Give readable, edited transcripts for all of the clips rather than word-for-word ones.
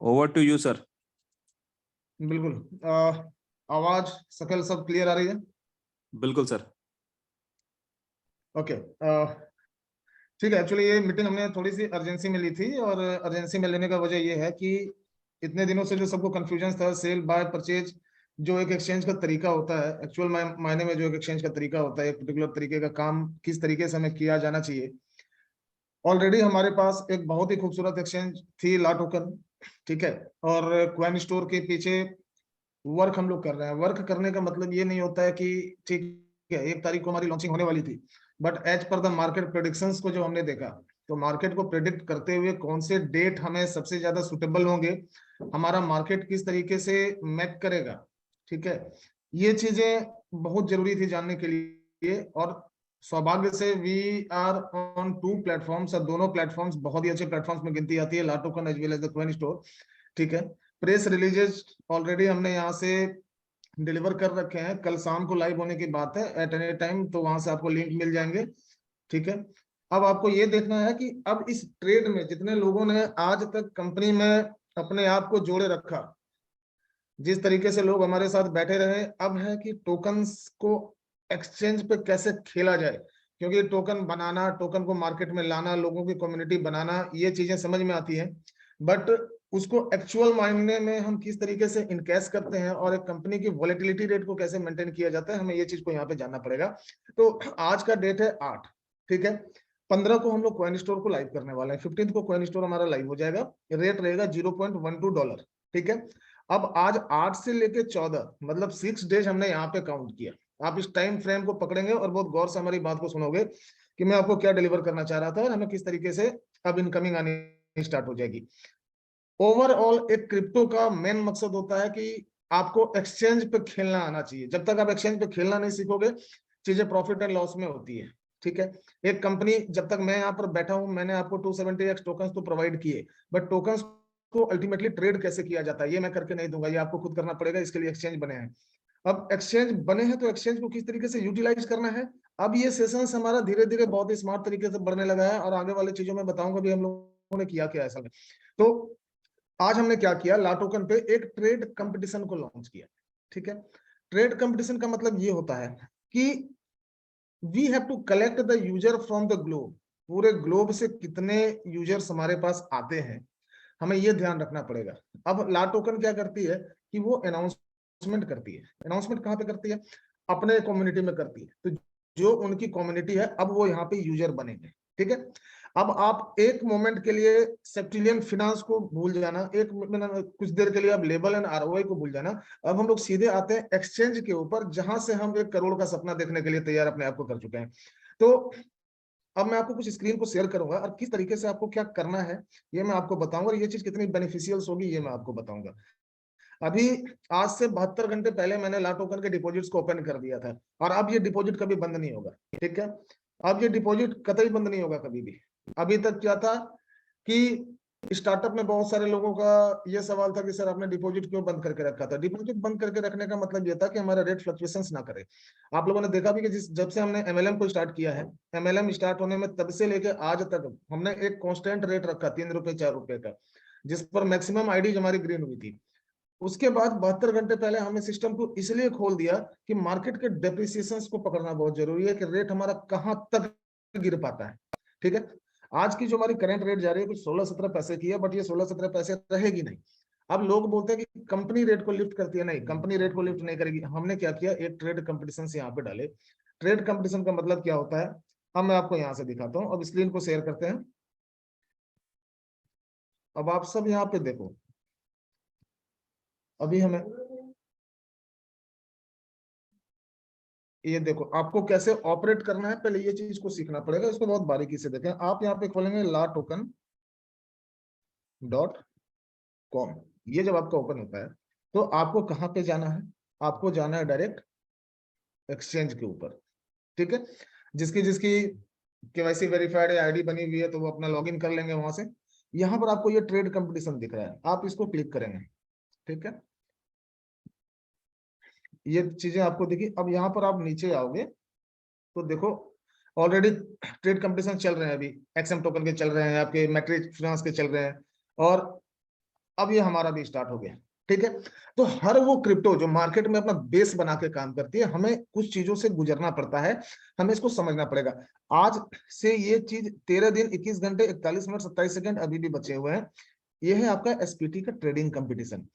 Over to you sir. बिल्कुल। आवाज शकल सब क्लियर आ रही है? बिल्कुल सर। ओके। ठीक है। एक्चुअली ये मीटिंग हमने थोड़ी सी अर्जेंसी में ली थी, और अर्जेंसी में लेने का वजह ये है कि इतने दिनों से जो सबको कंफ्यूजन था, सेल बाय परचेज जो एक एक्सचेंज का तरीका होता है, एक्चुअल मायने में जो एक एक्सचेंज का तरीका होता है, एक पर्टिकुलर तरीके का काम किस तरीके से हमें किया जाना चाहिए। ऑलरेडी हमारे पास एक बहुत ही खूबसूरत एक्सचेंज थी, ला टोकन। ठीक है। और क्वाइन स्टोर के पीछे वर्क हम लोग कर रहे हैं। वर्क करने का मतलब ये नहीं होता है कि ठीक है 1 तारीख को हमारी लॉन्चिंग होने वाली थी, but as per the market predictions को जो हमने देखा, तो मार्केट को प्रेडिक्ट करते हुए कौन से डेट हमें सबसे ज्यादा सुटेबल होंगे, हमारा मार्केट किस तरीके से मैच करेगा। ठीक है। ये चीजें बहुत जरूरी थी जानने के लिए, और सौभाग्य से वी आर ऑन 2 प्लेटफॉर्म्स, और दोनों प्लेटफॉर्म्स बहुत ही अच्छे प्लेटफॉर्म्स में गिनती आती है, ला token as well as the coin store. ठीक है। प्रेस रिलीजेस ऑलरेडी हमने यहाँ से डिलीवर कर रखे हैं, कल शाम को लाइव होने की बात है एट एनी टाइम, तो वहां से आपको लिंक मिल जाएंगे। ठीक है। अब आपको ये देखना है कि अब इस ट्रेड में जितने लोगों ने आज तक कंपनी में अपने आप को जोड़े रखा, जिस तरीके से लोग हमारे साथ बैठे रहे, अब है कि टोकन्स को एक्सचेंज पे कैसे खेला जाए, क्योंकि टोकन बनाना, टोकन को मार्केट में लाना, लोगों की कम्युनिटी बनाना, ये चीजें समझ में आती हैं, बट उसको एक्चुअल मायने में हम किस तरीके से इनकैश करते हैं और एक कंपनी की वॉलेटिलिटी रेट को कैसे मेंटेन किया जाता है, हमें ये चीज को यहाँ पे जानना पड़ेगा। तो आज का डेट है 8। ठीक है। 15 को हम लोग कॉइन स्टोर को लाइव करने वाले हैं, 15 को कॉइन स्टोर हमारा लाइव हो जाएगा। रेट रहेगा $0.12। ठीक है। अब आज 8 से लेके 14 मतलब 6 डेज हमने यहाँ पे काउंट किया। आप इस टाइम फ्रेम को पकड़ेंगे और बहुत गौर से हमारी बात को सुनोगे कि मैं आपको क्या डिलीवर करना चाह रहा था और हमें किस तरीके से अब इनकमिंग आनी स्टार्ट हो जाएगी। ओवरऑल एक क्रिप्टो का मेन मकसद होता है कि आपको एक्सचेंज पे खेलना आना चाहिए। जब तक आप एक्सचेंज पे खेलना नहीं सीखोगे, चीजें प्रॉफिट एंड लॉस में होती है। ठीक है। एक कंपनी, जब तक मैं यहाँ पर बैठा हूं, मैंने आपको 270x टोकन्स तो प्रोवाइड किए, बट टोकन्स को अल्टीमेटली ट्रेड कैसे किया जाता है ये मैं करके नहीं दूंगा, ये आपको खुद करना पड़ेगा। इसके लिए एक्सचेंज बने हैं। अब एक्सचेंज बने हैं तो एक्सचेंज को किस तरीके से यूटिलाइज करना है, अब ये सेशंस हमारा धीरे धीरे बहुत ही स्मार्ट तरीके से बढ़ने लगा है, और आगे वाले चीजों में बताऊंगा भी हम लोगों ने किया क्या ऐसा में। तो आज हमने क्या किया, ला टोकन पे एक ट्रेड कंपटीशन को लॉन्च किया। ठीक है। ट्रेड कंपटीशन का मतलब ये होता है कि we have to collect the user from the globe. पूरे ग्लोब से कितने यूजर्स हमारे पास आते हैं, हमें ये ध्यान रखना पड़ेगा। अब ला टोकन क्या करती है कि वो अनाउंसमेंट करती है। अनाउंसमेंट कहाँ पे करती है? अपने कम्युनिटी में करती है। तो जो उनकी कम्युनिटी है, अब वो यहाँ पे यूजर बनेंगे। ठीक है। अब आप एक मोमेंट के लिए सेप्टिलियन फिनांस को भूल जाना, एक कुछ देर के लिए आप लेबल एंड आरओआई को भूल जाना। अब हम लोग सीधे आते हैं एक्सचेंज के ऊपर, जहां से हम 1 करोड़ का सपना देखने के लिए तैयार अपने आप को कर चुके हैं। तो अब मैं आपको कुछ स्क्रीन को शेयर करूंगा, और किस तरीके से आपको क्या करना है ये मैं आपको बताऊंगा, और ये चीज कितनी बेनिफिशियल होगी ये मैं आपको बताऊंगा। अभी आज से 72 घंटे पहले मैंने ला टोकन के डिपॉजिट्स को ओपन कर दिया था, और अब ये डिपॉजिट कभी बंद नहीं होगा। ठीक है। अब ये डिपॉजिट कतई बंद नहीं होगा कभी भी। अभी तक क्या था कि स्टार्टअप में बहुत सारे लोगों का ये सवाल था कि सर आपने डिपॉजिट क्यों बंद करके रखा था। डिपॉजिट बंद करके रखने का मतलब ये था कि हमारा रेट फ्लक्चुएशंस ना करे। आप लोगों ने देखा भी कि जब से हमने एमएलएम को स्टार्ट किया है, एमएलएम स्टार्ट होने में तब से लेके आज तक हमने एक कांस्टेंट रेट रखा ₹3 ₹4 का, जिस पर मैक्सिमम आईडीज हमारी ग्रीन हुई थी। उसके बाद 72 घंटे पहले हमने सिस्टम को इसलिए खोल दिया कि मार्केट के डेप्रिसिएशंस को पकड़ना बहुत जरूरी है कि रेट हमारा कहां तक गिर पाता है। ठीक है। आज की जो हमारी करंट रेट जा रही है कुछ 16-17 पैसे की है, बट ये 16-17 पैसे रहेगी नहीं। अब लोग बोलते हैं कि कंपनी रेट को लिफ्ट करती है, नहीं, कंपनी रेट को लिफ्ट नहीं करेगी। हमने क्या किया, एक ट्रेड कंपटीशन से यहाँ पे डाले। ट्रेड कंपटीशन का मतलब क्या होता है, अब मैं आपको यहाँ से दिखाता हूँ। अब स्क्रीन को शेयर करते हैं। अब आप सब यहाँ पे देखो, अभी हमें ये देखो, आपको कैसे ऑपरेट करना है पहले ये चीज को सीखना पड़ेगा। इसको बहुत बारीकी से देखें। आप यहाँ पे खोलेंगे LaToken.com। ये जब आपका ओपन होता है तो आपको कहाँ पे जाना है, आपको जाना है डायरेक्ट एक्सचेंज के ऊपर। ठीक है। जिसकी जिसकी केवाईसी वेरीफाइड है, आईडी बनी हुई है, तो वो अपना लॉगिन कर लेंगे वहां से। यहाँ पर आपको ये ट्रेड कंपटीशन दिख रहा है, आप इसको क्लिक करेंगे। ठीक है। ये चीजें आपको देखिए। अब यहाँ पर आप नीचे आओगे तो देखो ऑलरेडी ट्रेड कंपटीशन चल रहे हैं। अभी एक्सएम टोकन के चल रहे हैं, आपके मैट्रिक्स फिनांस के चल रहे हैं, और अब ये हमारा भी स्टार्ट हो गया, ठीक है। तो हर वो क्रिप्टो जो मार्केट में अपना बेस बना के काम करती है, हमें कुछ चीजों से गुजरना पड़ता है, हमें इसको समझना पड़ेगा। आज से ये चीज 13 दिन 21 घंटे 41 मिनट 27 सेकंड अभी भी बचे हुए हैं। ये है आपका एसपीटी का ट्रेडिंग कंपटीशन।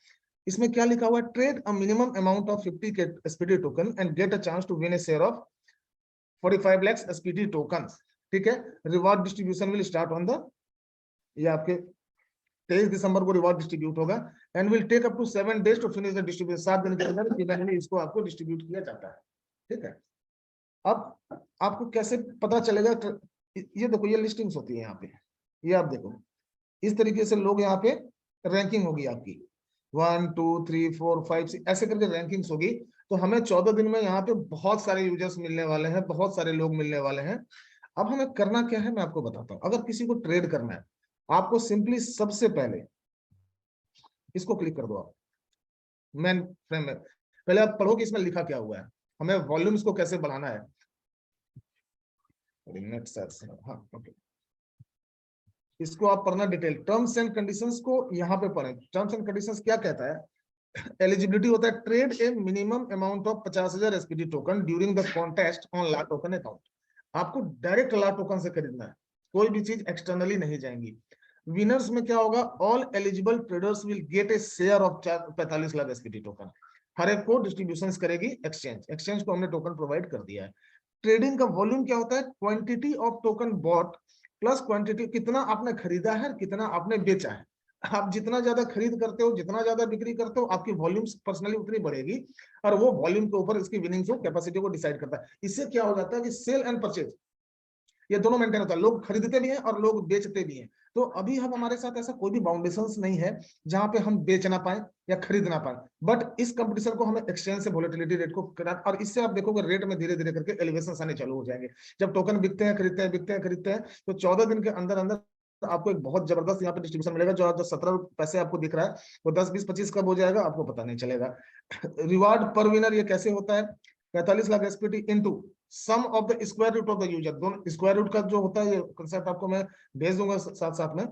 इसमें क्या लिखा हुआ है, trade a minimum amount of 50 K SPT token and get a chance to win a share of 45 lakhs SPT token, ठीक है। Reward distribution will start on the, ये आपके 23 दिसंबर को रिवॉर्ड डिस्ट्रीब्यूट होगा and will take up to 7 days to finish the distribution. 7 दिन के अंदर इवेंटली इसको आपको डिस्ट्रीब्यूट किया जाता है, ठीक है। अब आपको कैसे पता चलेगा, ये देखो ये लिस्टिंग्स होती है यहाँ पे, ये आप देखो इस तरीके से लोग यहाँ पे रैंकिंग होगी आपकी 1 2 3 4 5 6 ऐसे करके रैंकिंग्स होगी। तो हमें 14 दिन में यहाँ पे बहुत सारे यूजर्स मिलने वाले हैं, बहुत सारे लोग मिलने वाले हैं। अब हमें करना क्या है मैं आपको बताता हूँ। अगर किसी को ट्रेड करना है, आपको सिंपली सबसे पहले इसको क्लिक कर दो आप मेन फ्रेम में। पहले आप पढ़ो कि इसमें लिखा क्या हुआ है, हमें वॉल्यूम्स को कैसे बढ़ाना है। नेट सर्च, हाँ ओके, इसको आप पढ़ना डिटेल। टर्म्स एंड कंडीशंस को यहाँ पे पढ़ें। टर्म्स एंड कंडीशंस क्या कहता है, एलिजिबिलिटी होता है trade a minimum amount of 50,000 SPT token during the contest on LA token account. आपको डायरेक्ट ला टोकन से खरीदना है, कोई भी चीज एक्सटर्नली नहीं जाएंगी। विनर्स में क्या होगा, all eligible traders will get a share of 45 lakh SPT token. हर एक को डिस्ट्रीब्यूशन करेगी एक्सचेंज, एक्सचेंज को हमने टोकन प्रोवाइड कर दिया है। ट्रेडिंग का वॉल्यूम क्या होता है, quantity of token bought plus quantity, कितना आपने खरीदा है कितना आपने बेचा है। आप जितना ज्यादा खरीद करते हो, जितना ज्यादा बिक्री करते हो, आपकी वॉल्यूम पर्सनली उतनी बढ़ेगी और वो वॉल्यूम के ऊपर इसकी विनिंग को कैपेसिटी को डिसाइड करता है। इससे क्या हो जाता है कि सेल एंड परचेज ये दोनों मेंटेन होता है, लोग खरीदते भी हैं और लोग बेचते भी हैं। तो अभी हम हमारे साथ ऐसा कोई भी बाउंडेशंस नहीं है जहां पे हम बेच ना पाए या खरीद ना पाए, बट इस कंपटीशन को हमें एक्सचेंज से वोलेटिलिटी रेट को करा, और इससे आप देखोगे रेट में धीरे धीरे करके एलिवेशन आने चालू हो जाएंगे। जब टोकन बिकते हैं खरीदते हैं बिकते हैं खरीदते हैं, तो 14 दिन के अंदर अंदर आपको एक बहुत जबरदस्त यहाँ पे डिस्ट्रीब्यूशन मिलेगा। जो 17 पैसे आपको दिख रहा है वो 10 20 25 कब हो जाएगा आपको पता नहीं चलेगा। रिवार्ड पर विनर ये कैसे होता है, 45 lakh SPT into sum of the square root of the user. दोनों स्क्वायर रूट का जो होता है, ये कंसेप्ट आपको मैं भेज दूंगा साथ साथ में।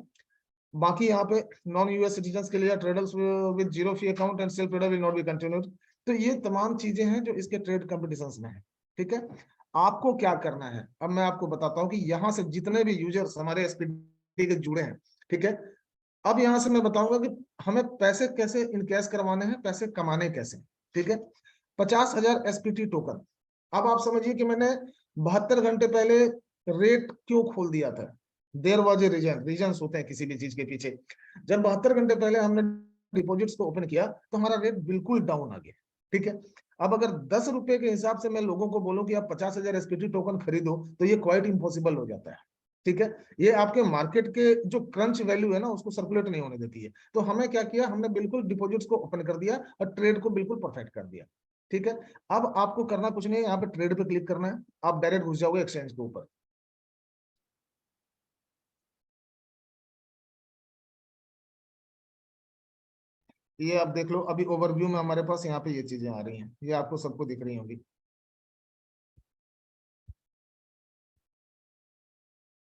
बाकी यहाँ पे नॉन यूएस सिटीजन के लिए traders with zero fee account and self trader will not be continued. तो ये तमाम चीजें हैं जो इसके ट्रेड कॉम्पिटिशंस में है, ठीक है। आपको क्या करना है, अब मैं आपको बताता हूँ कि यहाँ से जितने भी यूजर्स हमारे एसपीटी के जुड़े हैं, ठीक है। अब यहाँ से मैं बताऊंगा कि हमें पैसे कैसे इनकैश करवाने हैं, पैसे कमाने कैसे, ठीक है। 50,000 एसपीटी टोकन। अब आप समझिए कि मैंने 72 घंटे पहले रेट क्यों खोल दिया था। There was a reason, reasons होते हैं किसी भी चीज के पीछे। जब 72 घंटे पहले हमने डिपॉजिट्स को ओपन किया तो हमारा रेट बिल्कुल डाउन आ गया, ठीक है। अब अगर 10 रुपए के हिसाब से मैं लोगों को बोलूं कि आप 50,000 एसपीटी टोकन खरीदो, तो ये क्वाइट इम्पॉसिबल हो जाता है, ठीक है। ये आपके मार्केट के जो क्रंच वैल्यू है ना उसको सर्कुलेट नहीं होने देती है। तो हमें क्या किया, हमने बिल्कुल डिपॉजिट्स को ओपन कर दिया और ट्रेड को बिल्कुल परफेक्ट कर दिया, ठीक है। अब आपको करना कुछ नहीं है, यहाँ पे ट्रेड पे क्लिक करना है, आप डायरेक्ट घुस जाओगे एक्सचेंज के ऊपर। ये आप देख लो, अभी ओवरव्यू में हमारे पास यहाँ पे ये चीजें आ रही हैं, ये आपको सबको दिख रही होंगी।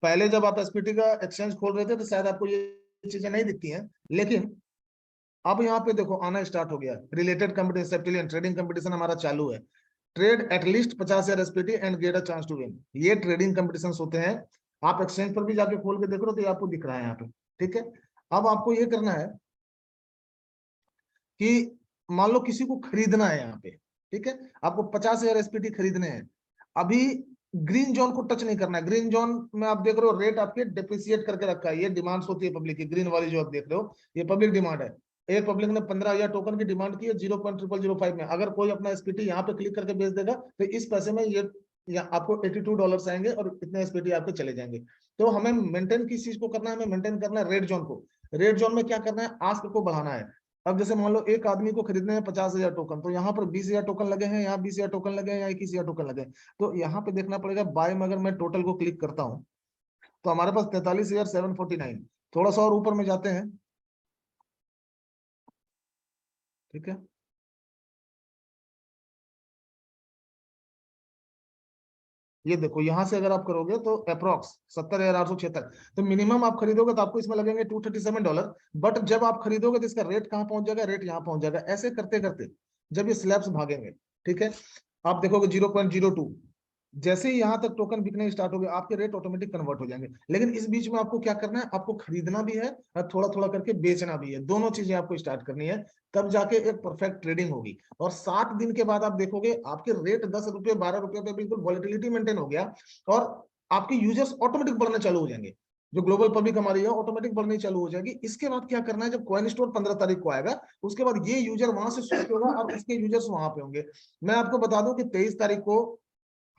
पहले जब आप एसपीटी का एक्सचेंज खोल रहे थे तो शायद आपको ये चीजें नहीं दिखती हैं, लेकिन अब यहाँ पे देखो आना स्टार्ट हो गया। रिलेटेड कंपटीशन ट्रेडिंग कंपटीशन हमारा चालू है। Trade at least 50,000 SPT and get a chance to win, ये ट्रेडिंग कंपटीशन होते हैं। आप एक्सचेंज पर भी जाके खोल के देख लो तो ये आपको दिख रहा है यहाँ पे, ठीक है। अब आपको ये करना है कि मान लो किसी को खरीदना है यहाँ पे, ठीक है। आपको 50,000 एसपीटी खरीदने हैं। अभी ग्रीन जोन को टच नहीं करना है। ग्रीन जोन में आप देख रहे हो रेट आपके डिप्रिसिएट करके रखा है, ये डिमांड्स होती है पब्लिक की। ग्रीन वाली जो आप देख रहे हो ये पब्लिक डिमांड है। एक पब्लिक ने 15,000 टोकन की डिमांड की है 0.0005 में। अगर कोई अपना एसपीटी यहाँ पे क्लिक करके बेच देगा तो इस पैसे में ये आपको $82 आएंगे और इतने एसपीटी आपके चले जाएंगे। तो हमें मेंटेन किस चीज को करना है, हमें मेंटेन करना है रेड जोन को। रेड जोन में क्या करना है, आस्क को बढ़ाना है। अब जैसे मान लो एक आदमी को खरीदने हैं 50,000 टोकन, तो यहाँ पर 20,000 टोकन लगे हैं, यहाँ 20,000 टोकन लगे हैं, यहाँ 21,000 टोकन लगे हैं। तो यहाँ पे देखना पड़ेगा बाय में। अगर मैं टोटल को क्लिक करता हूँ तो हमारे पास 43,749। थोड़ा सा और ऊपर में जाते हैं, ठीक है। ये देखो यहाँ से अगर आप करोगे तो अप्रोक्स 70,876, तो मिनिमम आप खरीदोगे तो आपको इसमें लगेंगे $237। बट जब आप खरीदोगे तो इसका रेट कहाँ पहुंच जाएगा, रेट यहाँ पहुंच जाएगा। ऐसे करते करते जब ये स्लैब्स भागेंगे, ठीक है, आप देखोगे 0.02, जैसे ही यहाँ तक टोकन बिकने स्टार्ट हो गए आपके रेट ऑटोमेटिक कन्वर्ट हो जाएंगे। लेकिन इस बीच में आपको क्या करना है, आपको खरीदना भी है और थोड़ा थोड़ा करके बेचना भी है, दोनों चीजें आपको स्टार्ट करनी है, तब जाके एक परफेक्ट ट्रेडिंग होगी। और 60 दिन के बाद आप देखोगे आपके रेट 10 रुपए 12 रुपए पे बिल्कुल वॉलेटिलिटी मेंटेन हो गया, और आपके यूजर्स ऑटोमेटिक बढ़ने चालू हो जाएंगे। जो ग्लोबल पब्लिक हमारी है ऑटोमेटिक बढ़नी चालू हो जाएगी। इसके बाद क्या करना है, जब कॉइन स्टोर 15 तारीख को आएगा, उसके बाद ये यूजर वहां से स्विच होगा और उसके यूजर्स वहां पे होंगे। मैं आपको बता दूं कि 23 तारीख को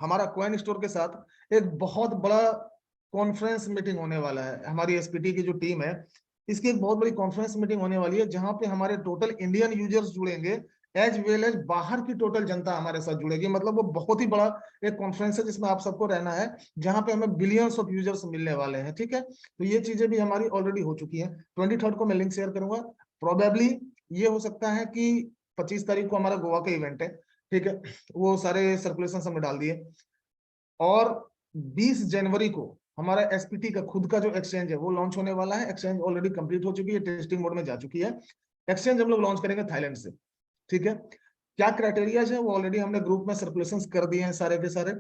हमारा कॉइन स्टोर के साथ एक बहुत बड़ा कॉन्फ्रेंस मीटिंग होने वाला है। हमारी एसपीटी की जो टीम है, इसकी एक बहुत बड़ी कॉन्फ्रेंस मीटिंग होने वाली है, जहां पे हमारे टोटल इंडियन यूजर्स जुड़ेंगे, एज वेल एज बाहर की टोटल जनता हमारे साथ जुड़ेगी। मतलब वो बहुत ही बड़ा एक कॉन्फ्रेंस है जिसमें आप सबको रहना है, जहां पे हमें बिलियंस ऑफ यूजर्स मिलने वाले हैं। ठीक है, तो ये चीजें भी हमारी ऑलरेडी हो चुकी है। 23 को मैं लिंक शेयर करूंगा। प्रोबेबली ये हो सकता है कि 25 तारीख को हमारा गोवा का इवेंट है, ठीक है, वो सारे सर्कुलेशन हमने डाल दिए। और 20 जनवरी को हमारा एसपीटी का खुद का जो एक्सचेंज है वो लॉन्च होने वाला है। एक्सचेंज ऑलरेडी कंप्लीट हो चुकी है, टेस्टिंग मोड में जा चुकी है। एक्सचेंज हम लोग लॉन्च करेंगे थाईलैंड से। ठीक है, क्या क्राइटेरिया है वो ऑलरेडी हमने ग्रुप में सर्कुलेशन कर दिए हैं सारे के सारे।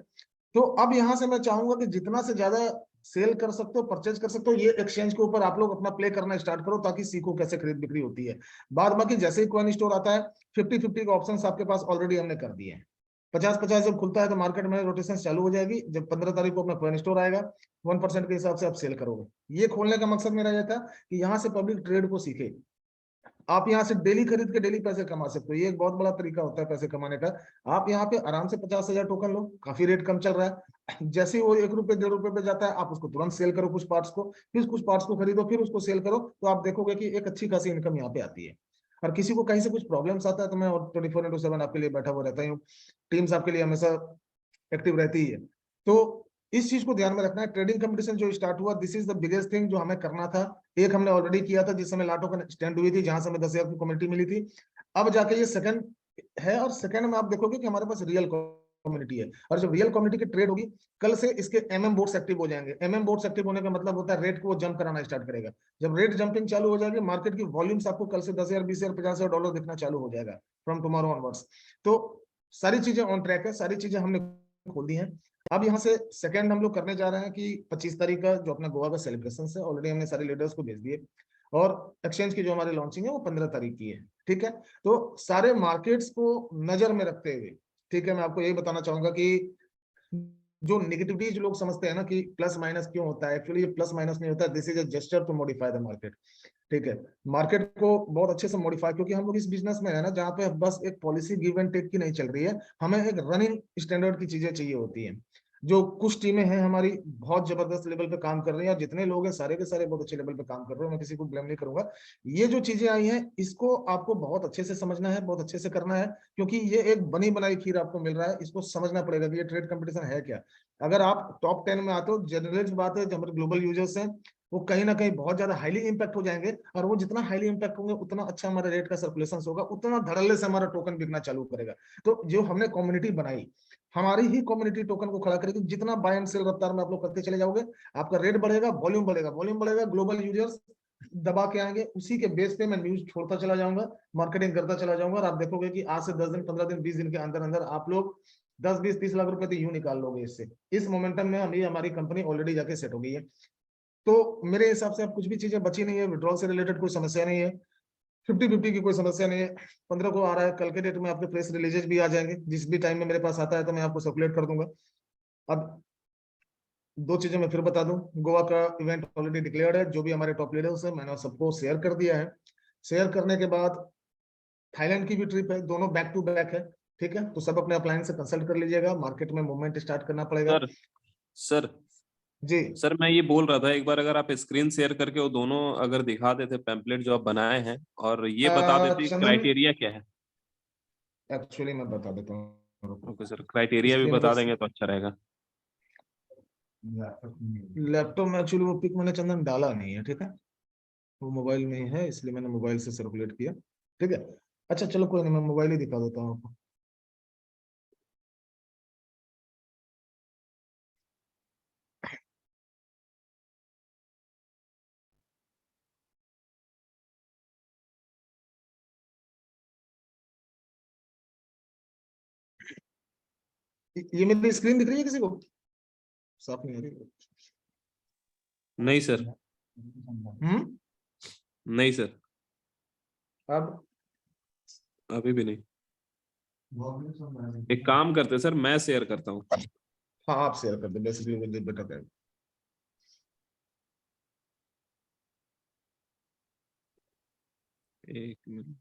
तो अब यहां से मैं चाहूंगा कि जितना से ज्यादा सेल कर सकते हो, परचेज कर सकते हो, ये एक्सचेंज के ऊपर आप लोग अपना प्ले करना स्टार्ट करो, ताकि सीखो कैसे खरीद बिक्री होती है। बाद बाकी जैसे ही कॉइन स्टोर आता है 50-50 के ऑप्शन आपके पास ऑलरेडी हमने कर दिए हैं। 50-50 जब खुलता है तो मार्केट में रोटेशन चालू हो जाएगी। जब 15 तारीख को अपना कॉइन स्टोर आएगा 1% के हिसाब से आप सेल करोगे। ये खोलने का मकसद मेरा यह था कि यहाँ से पब्लिक ट्रेड को सीखे। आप यहाँ से डेली खरीद के डेली पैसे कमा सकते हो, ये एक बहुत बड़ा तरीका होता है पैसे कमाने का। आप यहाँ पे आराम से 50,000 टोकन लो, काफी रेट कम चल रहा है। जैसे ही वो 1 रुपए 1.5 रुपए पे जाता है, आप उसको तुरंत सेल करो कुछ पार्ट्स को, फिर कुछ पार्ट्स को खरीदो, फिर उसको सेल करो, तो आप देखोगे कि एक अच्छी खासी इनकम यहाँ पे आती है। और किसी को कहीं से कुछ प्रॉब्लम्स आता है तो मैं 24/7 आपके लिए बैठा हुआ रहता हूँ। टीम्स आपके लिए हमेशा एक्टिव रहती है। तो इस चीज को ध्यान में रखना है। ट्रेडिंग कंपटीशन जो स्टार्ट हुआ, this is the biggest thing जो हमें करना था। एक हमने ऑलरेडी किया था जिस समय लाटो का स्टैंड हुई थी, जहां से हमें 10,000 की कम्युनिटी मिली थी। अब जाके ये सेकंड है, और सेकंड में आप देखोगे कि हमारे पास रियल कम्युनिटी है। और जब रियल कम्युनिटी की ट्रेड होगी, कल से इसके एमएम बोर्ड्स एक्टिव हो जाएंगे। एमएम बोर्ड्स एक्टिव होने का मतलब होता है रेट को वो जंप कराना स्टार्ट करेगा। जब रेट जंपिंग चालू हो जाएगी, मार्केट की वॉल्यूम्स आपको कल से 10,000 20,000 $50,000 दिखना चालू हो जाएगा फ्रॉम टुमारो ऑनवर्ड्स। तो सारी चीजें ऑन ट्रैक है, सारी चीजें हमने खोल दी हैं। अब यहाँ से सेकंड हम लोग करने जा रहे हैं कि 25 तारीख का जो अपना गोवा का सेलिब्रेशन है, ऑलरेडी हमने सारे लीडर्स को भेज दिए। और एक्सचेंज की जो हमारी लॉन्चिंग है वो 15 तारीख की है। ठीक है, तो सारे मार्केट्स को नजर में रखते हुए, ठीक है, मैं आपको यही बताना चाहूंगा कि जो नेगेटिविटीज लोग समझते हैं ना कि प्लस माइनस क्यों होता है, एक्चुअली ये प्लस माइनस नहीं होता, this is a gesture to modify the market. ठीक है, मार्केट को बहुत अच्छे से मॉडिफाई, क्योंकि हम लोग इस बिजनेस में है ना जहाँ पे बस एक पॉलिसी गिव एंड टेक की नहीं चल रही है, हमें एक रनिंग स्टैंडर्ड की चीजें चाहिए होती हैं। जो कुछ टीमें हैं हमारी बहुत जबरदस्त लेवल पे काम कर रही हैं, और जितने लोग हैं सारे के सारे बहुत अच्छे लेवल पे काम कर रहे हैं, मैं किसी को ब्लेम नहीं करूंगा। ये जो चीजें आई हैं इसको आपको बहुत अच्छे से समझना है, बहुत अच्छे से करना है, क्योंकि ये एक बनी बनाई खीर आपको मिल रहा है। इसको समझना पड़ेगा कि ये ट्रेड कंपटीशन है क्या। अगर आप टॉप 10 में आते हो, जनरल बात है, जो हमारे ग्लोबल यूजर्स हैं वो कहीं ना कहीं बहुत ज्यादा हाईली इंपैक्ट हो जाएंगे, और वो जितना हाईली इंपैक्ट होंगे उतना अच्छा हमारा रेट का सर्कुलेशन होगा, उतना धड़ल्ले से हमारा टोकन बिकना चालू करेगा। तो जो हमने कम्युनिटी बनाई, हमारी ही कम्युनिटी टोकन को खड़ा करेगी। जितना बाय एंड सेल रफ्तार में आप लोग करते चले जाओगे, आपका रेट बढ़ेगा, वॉल्यूम बढ़ेगा, वॉल्यूम बढ़ेगा, ग्लोबल यूजर्स दबा के आएंगे। उसी के बेस पे मैं न्यूज छोड़ता चला जाऊंगा, मार्केटिंग करता चला जाऊंगा, और आप देखोगे कि आज से 10 दिन 15 दिन 20 दिन के अंदर अंदर आप लोग 10 20 30 लाख रुपए तो यूं निकाल लोगे इससे। इस मोमेंटम में हमारी कंपनी ऑलरेडी जाके सेट हो गई है। तो मेरे हिसाब से अब कुछ भी चीजें बची नहीं है, विड्रॉल से रिलेटेड कोई समस्या नहीं है, 50-50 की कोई समस्या नहीं है। 15 को आ रहा है, कल के डेट में आपके प्रेस रिलीजेस भी आ जाएंगे, जिस भी टाइम में मेरे पास आता है तो मैं आपको सर्कुलेट कर दूंगा। अब दो चीजें मैं फिर बता दूं, गोवा का इवेंट ऑलरेडी डिक्लेयर्ड है, जो भी हमारे टॉप लीडर्स है मैंने सबको शेयर कर दिया है। शेयर करने के बाद थाईलैंड की भी ट्रिप है, दोनों बैक टू बैक है। ठीक है, तो सब अपने अपलायंस से कंसल्ट कर लीजिएगा, मार्केट में मूवमेंट स्टार्ट करना पड़ेगा। सर सर जी सर मैं ये बोल रहा था, एक बार अगर आप स्क्रीन शेयर करके वो दोनों अगर दिखा देते पैम्पलेट जो आप बनाए हैं, और ये बता देते चंदन, क्राइटेरिया क्या है। एक्चुअली मैं बता देता हूँ, ओके सर, क्राइटेरिया भी स्क्रीन को। बता देंगे तो अच्छा रहेगा। लैपटॉप में एक्चुअली वो पिक मैंने चंदन डाला नहीं है, ठीक है, वो मोबाइल में ही है, इसलिए मैंने मोबाइल से सर्कुलेट किया। ठीक है, अच्छा चलो कोई नहीं, मैं मोबाइल ही दिखा देता हूँ आपको। ये मेरी स्क्रीन दिख रही है किसी को? साफ नहीं आ रही? नहीं सर, नहीं सर, अब अभी भी नहीं। एक काम करते सर, मैं शेयर करता हूँ। हाँ आप शेयर कर दो, बेसिकली वो बेटर रहेगा। एक मिनट।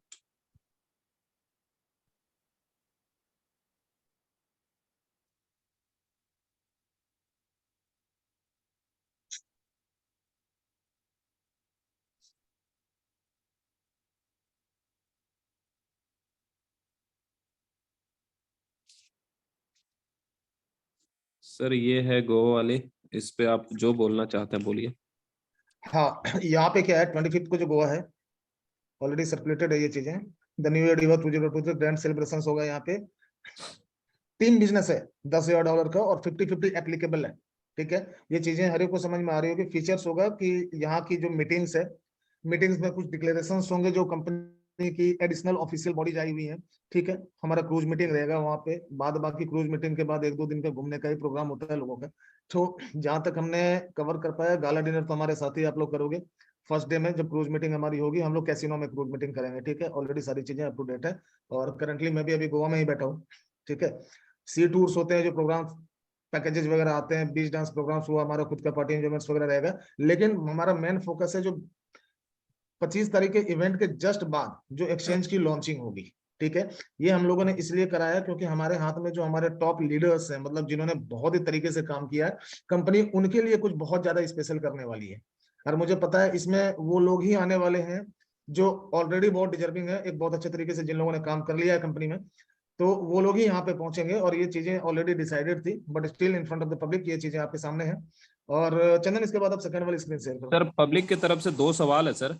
सर ये है गोवा वाले, इस पे आप जो बोलना चाहते हैं बोलिए। हाँ यहाँ पे क्या है, 25 को जो गोवा है ऑलरेडी सर्कुलेटेड है ये चीजें। The new year river 2022 grand celebration होगा यहाँ पे। टीम बिजनेस है $10,000 का और 50-50 एप्लीकेबल है। ठीक है, ये चीजें हर एक को समझ में आ रही होगी। फीचर्स होगा कि यहाँ की जो मीटिंग्स है, मीटिंग्स में कुछ डिक्लेरेशन होंगे जो कंपनी की एडिशनल ऑफिशियल बॉडीज आई हुई है। ठीक है, हमारा क्रूज मीटिंग रहेगा वहाँ पे। बाद बाकी क्रूज मीटिंग के बाद 1-2 दिन का घूमने का ही प्रोग्राम होता है लोगों का। तो जहां तक हमने कवर कर पाया, गाला डिनर तो हमारे साथ ही आप लोग करोगे। फर्स्ट डे में जब क्रूज मीटिंग हमारी होगी, हम लोग कैसीनो में क्रूज मीटिंग करेंगे। ठीक है, ऑलरेडी सारी चीजें अप टू डेट है। और करंटली मैं भी अभी गोवा में ही बैठा हूँ। ठीक है, सी टूर्स होते हैं, जो प्रोग्राम पैकेजेस वगैरह आते हैं, बीच डांस प्रोग्राम्स हुआ, हमारा खुद का पार्टी एंजॉयमेंट्स वगैरह रहेगा। लेकिन हमारा मेन फोकस है जो 25 तारीख के इवेंट के जस्ट बाद जो एक्सचेंज की लॉन्चिंग होगी। ठीक है, ये हम लोगों ने इसलिए कराया क्योंकि हमारे हाथ में जो हमारे टॉप लीडर्स हैं, मतलब जिन्होंने बहुत ही तरीके से काम किया है, कंपनी उनके लिए कुछ बहुत ज्यादा स्पेशल करने वाली है। और मुझे पता है इसमें वो लोग ही आने वाले हैं जो ऑलरेडी बहुत डिजर्विंग है, एक बहुत अच्छे तरीके से जिन लोगों ने काम कर लिया है कंपनी में। तो वो लोग ही यहाँ पे पहुंचेंगे और ये चीजें ऑलरेडी डिसाइडेड थी, but still in front of the public ये चीजें आपके सामने हैं। और चंदन, इसके बाद आप सेकंड वाली स्क्रीन शेयर करो। सर पब्लिक की तरफ से 2 सवाल है सर।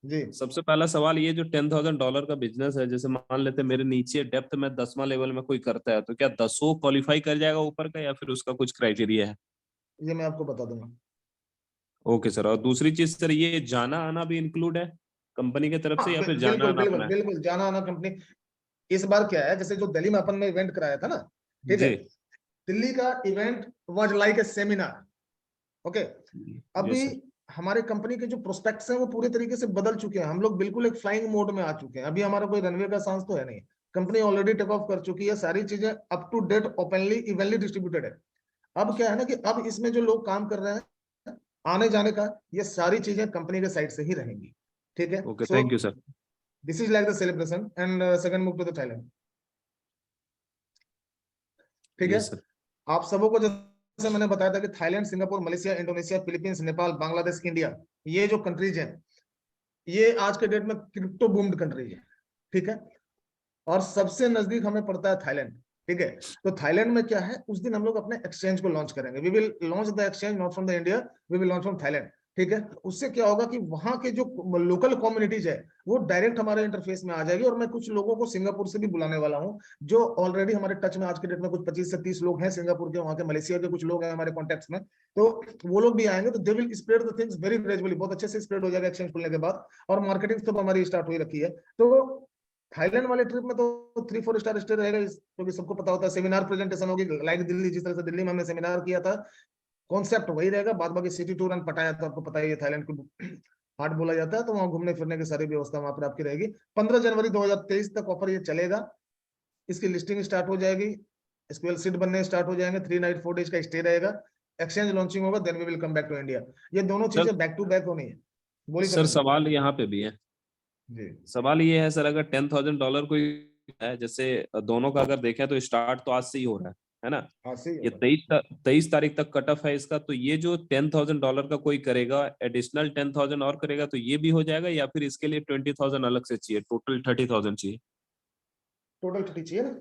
जी सबसे पहला सवाल, ये जो $10,000 का बिजनेस है, जैसे मान लेते हैं मेरे नीचे डेप्थ में 10वां लेवल में कोई करता है, तो क्या 10 क्वालिफाई कर जाएगा ऊपर का, या फिर उसका कुछ क्राइटेरिया है? ये मैं आपको बता दूंगा। Okay sir. और दूसरी चीज सर, ये जाना आना भी इंक्लूड है कंपनी की तरफ से, हाँ या फिर जाना बिल्कुल आना बिल्कुल अपना है? बिल्कुल, जाना आना कंपनी। इस बार क्या है, जैसे जो दिल्ली में अपन ने इवेंट कराया था ना, ठीक है, जी दिल्ली का event was like a seminar. Okay, जी अभी सर। हमारे कंपनी के जो प्रोस्पेक्ट्स हैं वो पूरे तरीके से बदल चुके हैं। हम लोग बिल्कुल एक फ्लाइंग मोड में आ चुके हैं। अभी हमारा कोई रनवे का चांस तो है नहीं। कंपनी ऑलरेडी टेक ऑफ कर चुकी है, सारी चीजें up to date openly evenly distributed है। अब क्या है ना कि अब इसमें जो लोग काम कर रहे हैं, आने जाने का, ये सारी चीजें कंपनी के साइड से ही रहेंगी। ठीक है, okay, so thank you sir. This is like the celebration and second move to the Thailand. ठीक है, यस सर। आप सबों को जैसे मैंने बताया था कि Thailand, Singapore, Malaysia, Indonesia, Philippines, Nepal, Bangladesh, India, ये जो कंट्रीज हैं, ये आज के डेट में क्रिप्टो बूम्ड कंट्री है। ठीक है, और सबसे नजदीक हमें पड़ता है थाईलैंड। ठीक है, तो थाईलैंड में क्या है, उस दिन हम लोग अपने एक्सचेंज को लॉन्च करेंगे। We will launch the exchange not from the India, we will launch from Thailand. ठीक है, उससे क्या होगा कि वहां के जो लोकल कम्युनिटीज है वो डायरेक्ट हमारे इंटरफेस में आ जाएगी। और मैं कुछ लोगों को सिंगापुर से भी बुलाने वाला हूँ, जो ऑलरेडी हमारे टच में आज के डेट में कुछ 25 से 30 लोग हैं सिंगापुर के, वहां के मलेशिया के कुछ लोग हैं हमारे कॉन्टेक्ट में। तो वो लोग भी आएंगे, तो they will spread the things very gradually, बहुत अच्छे से स्प्रेड हो जाएगा एक्सचेंज खुलने के बाद। और मार्केटिंग तो हमारी स्टार्ट हो ही रखी है। तो थाईलैंड वाले ट्रिप में तो 3-4 स्टार स्टे रहेगा, क्योंकि सबको पता होता है सेमिनार प्रेजेंटेशन होगी लाइक दिल्ली, जिस तरह से दिल्ली में हमने सेमिनार किया था, कॉन्सेप्ट वही रहेगा। बाद बाकी सिटी टूर एंड पटाया तो आपको पता ही है, थाईलैंड को हार्ट बोला जाता है, तो वहां घूमने फिरने की सारी व्यवस्था वहां पर आपकी रहेगी। 15 जनवरी 2023 तक ऑफर ये चलेगा। इसकी लिस्टिंग स्टार्ट हो जाएगी, स्क्वेल सीट बनने स्टार्ट हो जाएंगे, 3 नाइट 4 डेज का स्टे रहेगा, एक्सचेंज लॉन्चिंग होगा, then we will come back to India. ये दोनों सर, चीजें बैक टू बैक होनी है। बोलिए सर चंदन सवाल यहाँ पे भी है। जी। सवाल ये है सर, अगर $10,000 कोई है, जैसे दोनों का अगर देखें तो स्टार्ट तो आज से ही हो रहा है ना? हाँ सही ये होगा। 23 तारीख तक कट ऑफ है इसका। तो ये जो $10,000 का कोई करेगा, एडिशनल 10,000 और करेगा, तो ये भी हो जाएगा, या फिर इसके लिए 20,000 अलग से चाहिए? टोटल 30,000 चाहिए? टोटल 30 चाहिए ना,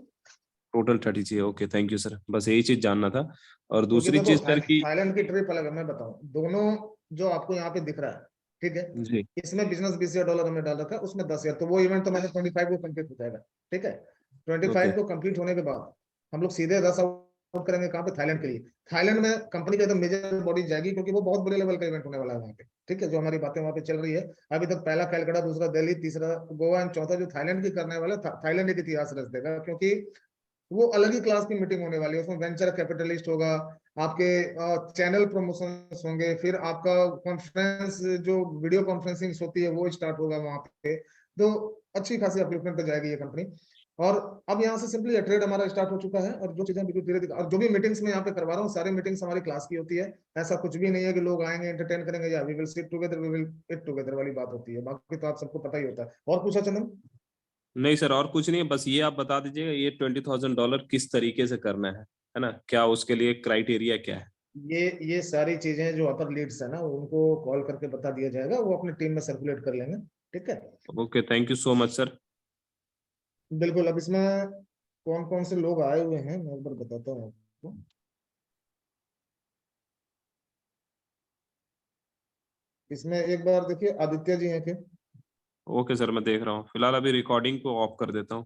टोटल 30 चाहिए। ओके, थैंक यू सर, बस यही चीज जानना था। और क्योंकि दूसरी देखो चीज सर की। थाईलैंड की ट्रिप अलग है। मैं बताऊं, दोनों जो आपको यहाँ पे दिख रहा है, ठीक है, जी। इसमें बिजनेस $20,000 हमने डाल रखा है, उसमें 10,000। तो वो इवेंट तो मैंने 25 को कंप्लीट हो जाएगा। ठीक है, ओके 25 को कंप्लीट होने के बाद हम लोग सीधे रस आउट करेंगे कहाँ पे, थाईलैंड के लिए। थाईलैंड में कंपनी का एकदम मेजर बॉडी जाएगी, क्योंकि वो बहुत बड़े लेवल का इवेंट होने वाला है वहाँ पे। ठीक है, जो हमारी बातें वहाँ पे चल रही है अभी तक, पहला कैलकाटा, दूसरा दिल्ली, तीसरा गोवा एंड चौथा जो थाईलैंड की करने वाला, थाईलैंड एक इतिहास रच देगा। क्योंकि वो अलग ही क्लास की मीटिंग होने वाली है। उसमें वेंचर कैपिटलिस्ट होगा, आपके चैनल प्रमोशंस होंगे, फिर आपका कॉन्फ्रेंस जो वीडियो कॉन्फ्रेंसिंग होती है वो स्टार्ट होगा वहां पे। तो अच्छी खासी अपलिफ्टमेंट पे जाएगी ये कंपनी। और अब यहाँ से सिंपली ट्रेड हमारा स्टार्ट हो चुका है, और जो चीजें बिल्कुल धीरे धीरे, और जो भी मीटिंग्स मैं यहाँ पे करवा रहा हूँ सारी मीटिंग्स हमारी क्लास की होती है। ऐसा कुछ भी नहीं है कि लोग आएंगे एंटरटेन करेंगे या we will sit together we will eat together वाली बात होती है। बाकी तो आप सबको पता ही होता है। और पूछा चंदन? नहीं सर, और कुछ नहीं है, बस ये आप बता दीजिएगा ये $20,000 किस तरीके से करना है ना, क्या उसके लिए क्राइटेरिया क्या है? ये सारी चीजें जो अपर लीड्स है ना उनको कॉल करके बता दिया जाएगा, वो अपनी टीम में सर्कुलेट कर लेंगे। ठीक है। Okay, thank you so much sir. बिल्कुल। अब इसमें कौन कौन से लोग आए हुए हैं मैं एक बार बताता हूँ आपको। इसमें एक बार देखिए आदित्य जी हैं फिर। ओके सर, मैं देख रहा हूँ, फिलहाल अभी रिकॉर्डिंग को ऑफ कर देता हूँ।